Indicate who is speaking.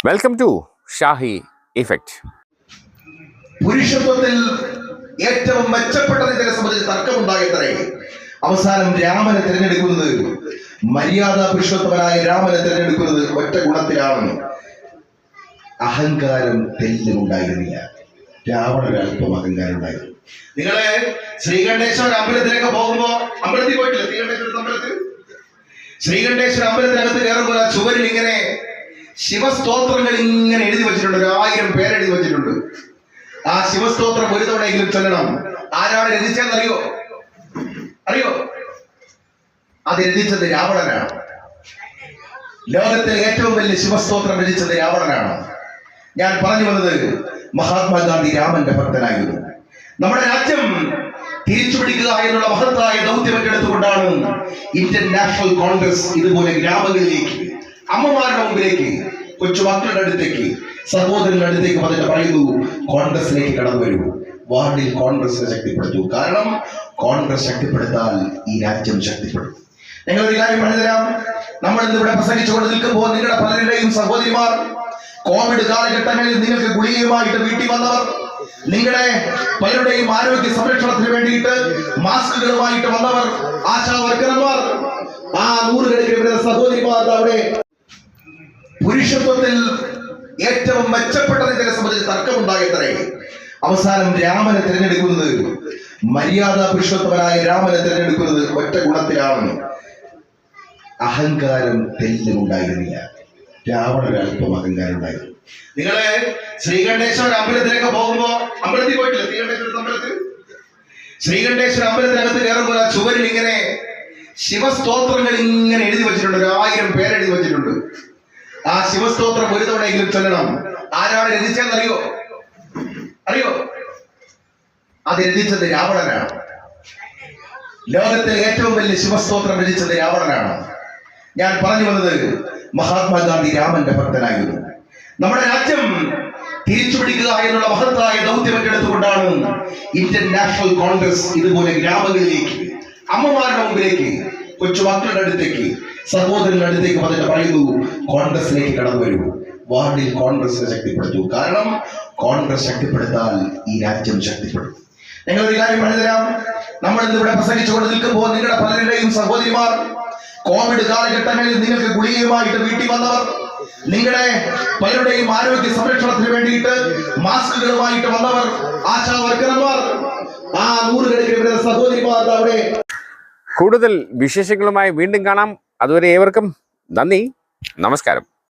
Speaker 1: Welcome to Shahi effect.
Speaker 2: പുരുഷത്വത്തിൽ ഏറ്റവും മെച്ചപ്പെട്ടതിനെ സംബന്ധിച്ച് തർക്കമുണ്ടായത്രേ. അവസാനം രാമനെ തിരഞ്ഞെടുക്കുന്നത്, മര്യാദാ പുരുഷോത്തമനായ രാമനെ തിരഞ്ഞെടുക്കുന്നത് ഒറ്റ ഗുണത്തിലാണ്. അഹങ്കാരം തെല്ലുമുണ്ടായിരുന്നില്ല. രാവണന് അല്പം അഹങ്കാരം ഉണ്ടായിരുന്നു. നിങ്ങളെ ശ്രീകണ്ഠേശ്വര അമ്പലത്തിലേക്ക് പോകുമ്പോ, അമ്പലത്തിൽ പോയിട്ടില്ല? ശ്രീകണ്ഠേശ്വര അമ്പലത്തിനകത്ത് കയറുമ്പോൾ ആ ചുവരിൽ ഇങ്ങനെ ശിവസ്തോത്രങ്ങൾ ഇങ്ങനെ എഴുതി വെച്ചിട്ടുണ്ട്. 1000 പേരെഴുതി വെച്ചിട്ടുണ്ട്. ആ ശിവസ്തോത്രം ഒരു തവണയെങ്കിലും ചൊല്ലണം. ആരാണ് രചിച്ചതെന്ന് അറിയോ? അത് രചിച്ചത് രാവണനാണ്. ലോകത്തിലെ ഏറ്റവും വലിയ ശിവസ്തോത്രം രചിച്ചത് രാവണനാണ്. ഞാൻ പറഞ്ഞു വന്നത്, മഹാത്മാഗാന്ധി രാമന്റെ ഭക്തനായിരുന്നു. നമ്മുടെ രാജ്യം തിരിച്ചുപിടിക്കുക എന്നുള്ള മഹത്തായ ദൗത്യം ഏറ്റെടുത്തുകൊണ്ടാണ് ഇന്ത്യൻ നാഷണൽ കോൺഗ്രസ് ഇതുപോലെ ഗ്രാമങ്ങളിലേക്ക്, അമ്മമാരുടെ മുമ്പിലേക്ക്, കൊച്ചുമക്കളുടെ അടുത്തേക്ക്, സഹോദരങ്ങളുടെ അടുത്തേക്ക് വന്നിട്ട് പറയുന്നു, കോൺഗ്രസിലേക്ക് കടന്നു വരൂ, വാർഡിൽ കോൺഗ്രസിനെ ശക്തിപ്പെടുത്തൂ. കാരണം കോൺഗ്രസ് ശക്തിപ്പെടുത്താൽ ഈ രാജ്യം ശക്തിപ്പെടും. ഞങ്ങളൊരു കാര്യം പറഞ്ഞുതരാം. നമ്മൾ ഇന്നിവിടെ പ്രസംഗിച്ചുകൊണ്ട് നിൽക്കുമ്പോൾ നിങ്ങളുടെ പലരുടെയും സഹോദരിമാർ, കോവിഡ് കാലഘട്ടങ്ങളിൽ നിങ്ങൾക്ക് ഗുളികയുമായിട്ട് വീട്ടിൽ വന്നവർ, നിങ്ങളുടെ പലരുടെയും ആരോഗ്യ സംരക്ഷണത്തിന് വേണ്ടിയിട്ട് മാസ്കുകളുമായിട്ട് വന്നവർ, ആശാ വർക്കർമാർ, ആ 100 കണക്കിന് സഹോദരിമാർ അവിടെ. പുരുഷത്വത്തിൽ ഏറ്റവും മെച്ചപ്പെട്ടതിനെ സംബന്ധിച്ച് തർക്കമുണ്ടായത്രേ. അവസാനം രാമനെ തിരഞ്ഞെടുക്കുന്നത്, മര്യാദാ പുരുഷോത്തമനായ രാമനെ തിരഞ്ഞെടുക്കുന്നത് ഒറ്റ ഗുണത്തിലാണ്. അഹങ്കാരം തെല്ലുമുണ്ടായിരുന്നില്ല. രാവണന് അല്പം അഹങ്കാരം ഉണ്ടായിരുന്നു. നിങ്ങളെ ശ്രീകണ്ഠേശ്വര അമ്പലത്തിലേക്ക് പോകുമ്പോ, അമ്പലത്തിൽ പോയിട്ടില്ല? ശ്രീകണ്ഠേശ്വര അമ്പലത്തിനകത്ത് കയറുമ്പോൾ ആ ചുവരിൽ ഇങ്ങനെ ശിവസ്തോത്രങ്ങൾ ഇങ്ങനെ എഴുതി വെച്ചിട്ടുണ്ട്. 1000 പേരെഴുതി വെച്ചിട്ടുണ്ട്. ആ ശിവസ്തോത്രം ഒരു തവണയെങ്കിലും ചൊല്ലണം. ആരാണ് രചിച്ചതെന്ന് അറിയോ? അത് രചിച്ചത് രാവണനാണ്. ലോകത്തിലെ ഏറ്റവും വലിയ ശിവസ്തോത്രം രചിച്ചത് രാവണനാണ്. ഞാൻ പറഞ്ഞു വന്നത്, മഹാത്മാഗാന്ധി രാമന്റെ ഭക്തനായിരുന്നു. നമ്മുടെ രാജ്യം തിരിച്ചുപിടിക്കുക എന്നുള്ള മഹത്തായ ദൗത്യം ഏറ്റെടുത്തുകൊണ്ടാണ് ഇന്ത്യൻ നാഷണൽ കോൺഗ്രസ് ഇതുപോലെ ഗ്രാമങ്ങളിലേക്ക്, അമ്മമാരുടെ മുമ്പിലേക്ക്, കൊച്ചുമക്കളുടെ അടുത്തേക്ക്, സഹോദരങ്ങളുടെ അടുത്തേക്ക് വന്നിട്ട് പറയുന്നു, കോൺഗ്രസിലേക്ക് കടന്നു വരൂ, വാർഡിൽ കോൺഗ്രസിനെ ശക്തിപ്പെടുത്തൂ. കാരണം കോൺഗ്രസ് ശക്തിപ്പെടുത്താൽ ഈ രാജ്യം ശക്തിപ്പെടും. ഞങ്ങളൊരു കാര്യം പറഞ്ഞുതരാം. നമ്മൾ ഇന്നിവിടെ പ്രസംഗിച്ചുകൊണ്ട് നിൽക്കുമ്പോൾ നിങ്ങളുടെ പലരുടെയും സഹോദരിമാർ, കോവിഡ് കാലഘട്ടങ്ങളിൽ നിങ്ങൾക്ക് ഗുളികയുമായിട്ട് വീട്ടിൽ വന്നവർ, നിങ്ങളുടെ പലരുടെയും ആരോഗ്യ സംരക്ഷണത്തിന് വേണ്ടിയിട്ട് മാസ്കുകളുമായിട്ട് വന്നവർ, ആശാ വർക്കർമാർ, ആ 100 കണക്കിന് സഹോദരിമാർ അവിടെ.
Speaker 1: കൂടുതൽ വിശേഷങ്ങളുമായി വീണ്ടും കാണാം. അതുവരെ ഏവർക്കും നന്ദി, നമസ്കാരം.